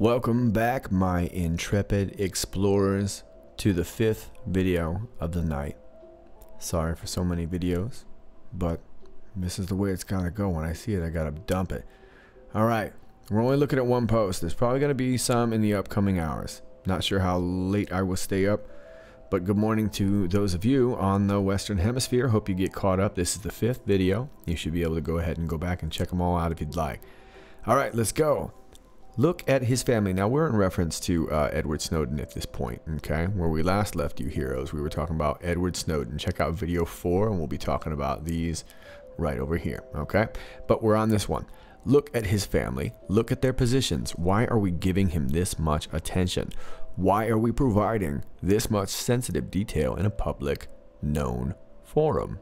Welcome back, my intrepid explorers, to the 5th video of the night. Sorry for so many videos, but this is the way it's gotta go. When I see it, I gotta dump it. Alright, we're only looking at one post. There's probably gonna be some in the upcoming hours. Not sure how late I will stay up, but good morning to those of you on the Western Hemisphere. Hope you get caught up. This is the 5th video. You should be able to go ahead and go back and check them all out if you'd like. Alright, let's go. Look at his family. Now, we're in reference to Edward Snowden at this point, okay? Where we last left you heroes, we were talking about Edward Snowden. Check out video 4, and we'll be talking about these right over here, okay? But we're on this one. Look at his family. Look at their positions. Why are we giving him this much attention? Why are we providing this much sensitive detail in a public known forum?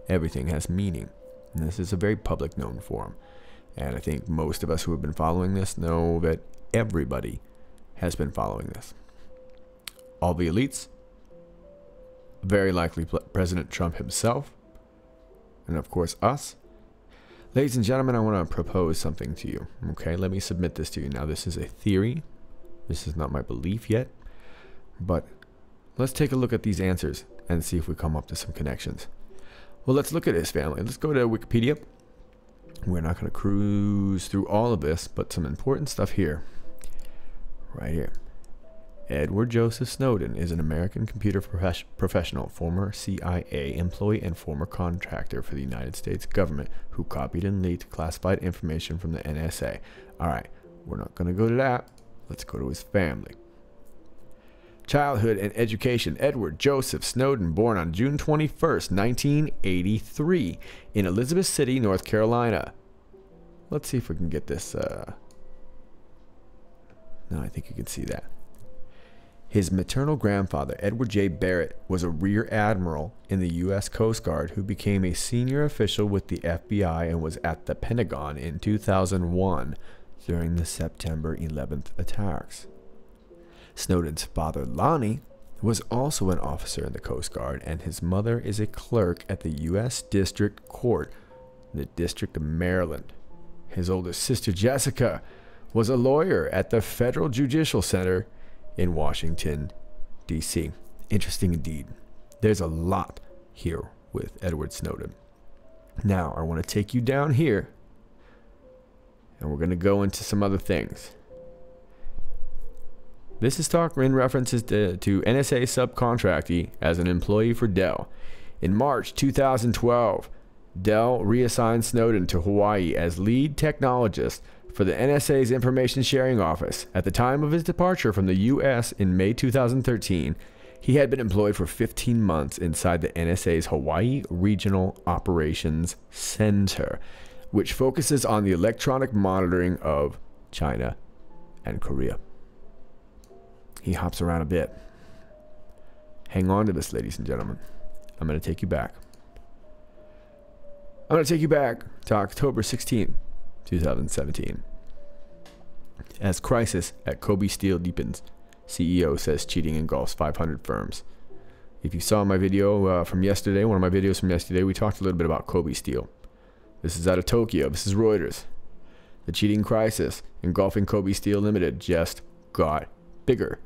Everything has meaning, and this is a very public known forum. And I think most of us who have been following this know that everybody has been following this. All the elites, very likely President Trump himself, and of course us. Ladies and gentlemen, I want to propose something to you. Okay, let me submit this to you. Now, this is a theory. This is not my belief yet. But let's take a look at these answers and see if we come up to some connections. Well, let's look at his family. Let's go to Wikipedia. We're not going to cruise through all of this, but some important stuff here. Right here. Edward Joseph Snowden is an American computer professional, former CIA employee, and former contractor for the United States government who copied and leaked classified information from the NSA. Alright, we're not going to go to that. Let's go to his family. Childhood and education. Edward Joseph Snowden, born on June 21st, 1983, in Elizabeth City, North Carolina. Let's see if we can get this. No, I think you can see that. His maternal grandfather, Edward J. Barrett, was a rear admiral in the U.S. Coast Guard who became a senior official with the FBI and was at the Pentagon in 2001 during the September 11th attacks. Snowden's father, Lonnie, was also an officer in the Coast Guard, and his mother is a clerk at the U.S. District Court in the District of Maryland. His older sister, Jessica, was a lawyer at the Federal Judicial Center in Washington, D.C. Interesting indeed. There's a lot here with Edward Snowden. Now, I want to take you down here, and we're going to go into some other things. This is talk in references to NSA subcontractee as an employee for Dell. In March 2012, Dell reassigned Snowden to Hawaii as lead technologist for the NSA's Information Sharing Office. At the time of his departure from the U.S. in May 2013, he had been employed for 15 months inside the NSA's Hawaii Regional Operations Center, which focuses on the electronic monitoring of China and Korea. He hops around a bit. Hang on to this, ladies and gentlemen. I'm going to take you back. I'm going to take you back to October 16th, 2017. As crisis at Kobe Steel deepens, CEO says cheating engulfs 500 firms. If you saw my video from yesterday, one of my videos from yesterday, we talked a little bit about Kobe Steel. This is out of Tokyo. This is Reuters. The cheating crisis engulfing Kobe Steel Limited just got bigger.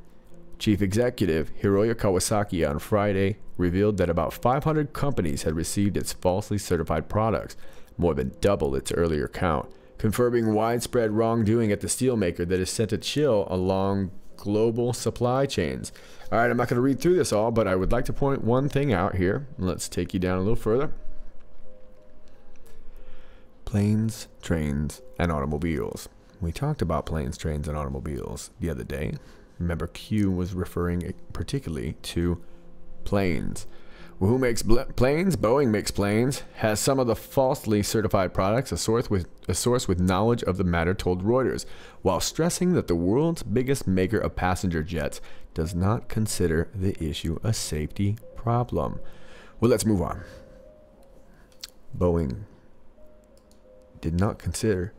Chief Executive Hiroya Kawasaki on Friday revealed that about 500 companies had received its falsely certified products, more than double its earlier count, confirming widespread wrongdoing at the steelmaker that has sent a chill along global supply chains. All right, I'm not going to read through this all, but I would like to point one thing out here. Let's take you down a little further. Planes, trains, and automobiles. We talked about planes, trains, and automobiles the other day. Remember, Q was referring particularly to planes. Well, who makes planes? Boeing makes planes. Has some of the falsely certified products. A source with knowledge of the matter told Reuters, while stressing that the world's biggest maker of passenger jets does not consider the issue a safety problem. Well, let's move on. Boeing did not consider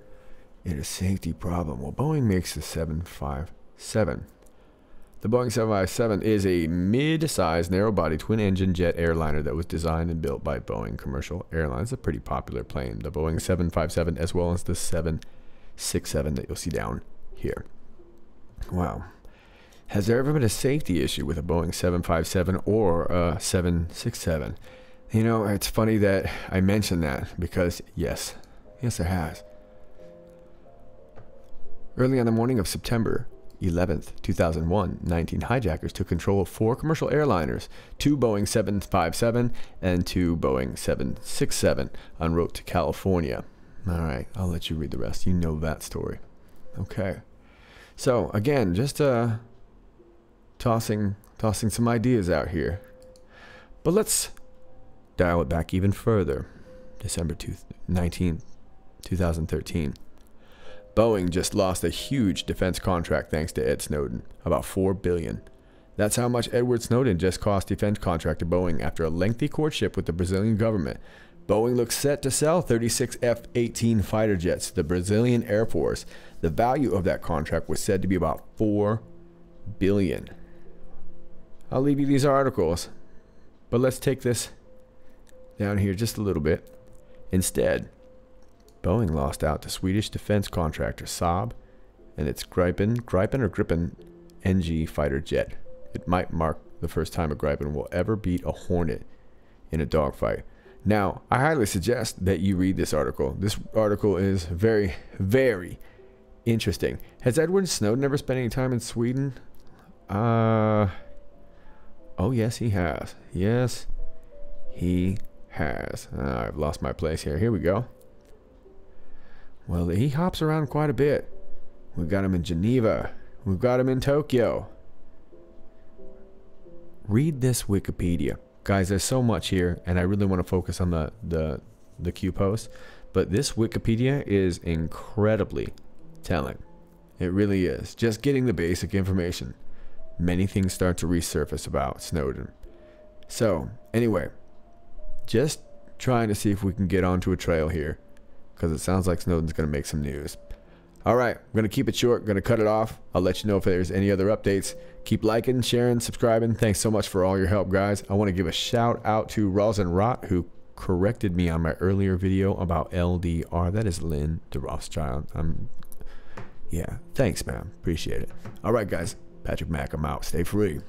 it a safety problem. Well, Boeing makes the 757. The Boeing 757 is a mid-sized, narrow-body, twin-engine jet airliner that was designed and built by Boeing Commercial Airlines. It's a pretty popular plane, the Boeing 757, as well as the 767 that you'll see down here. Wow. Has there ever been a safety issue with a Boeing 757 or a 767? You know, it's funny that I mentioned that because, yes, there has. Early on the morning of September 11th, 2001, 19 hijackers took control of 4 commercial airliners, 2 Boeing 757 and 2 Boeing 767, en route to California. All right, I'll let you read the rest. You know that story. Okay. So, again, just tossing some ideas out here. But let's dial it back even further. December 19th, 2013. Boeing just lost a huge defense contract thanks to Ed Snowden, about $4 billion. That's how much Edward Snowden just cost defense contract to Boeing after a lengthy courtship with the Brazilian government. Boeing looks set to sell 36 F-18 fighter jets to the Brazilian Air Force. The value of that contract was said to be about $4 billion. I'll leave you these articles, but let's take this down here just a little bit. Instead, Boeing lost out to Swedish defense contractor Saab and its Gripen NG fighter jet. It might mark the first time a Gripen will ever beat a Hornet in a dogfight. Now, I highly suggest that you read this article. This article is very, very interesting. Has Edward Snowden ever spent any time in Sweden? Oh, yes, he has. Yes, he has. I've lost my place here. Here we go. Well, he hops around quite a bit. We've got him in Geneva. We've got him in Tokyo. Read this Wikipedia. Guys, there's so much here, and I really want to focus on the Q post. But this Wikipedia is incredibly telling. It really is. Just getting the basic information. Many things start to resurface about Snowden. So, anyway, just trying to see if we can get onto a trail here, because it sounds like Snowden's going to make some news. All right, I'm going to keep it short, going to cut it off. I'll let you know if there's any other updates. Keep liking, sharing, subscribing. Thanks so much for all your help, guys. I want to give a shout out to Rosenrot, who corrected me on my earlier video about LDR. That is Lynn de Rothschild. Yeah, thanks, man. Appreciate it. All right, guys. Patrick Mack, I'm out. Stay free.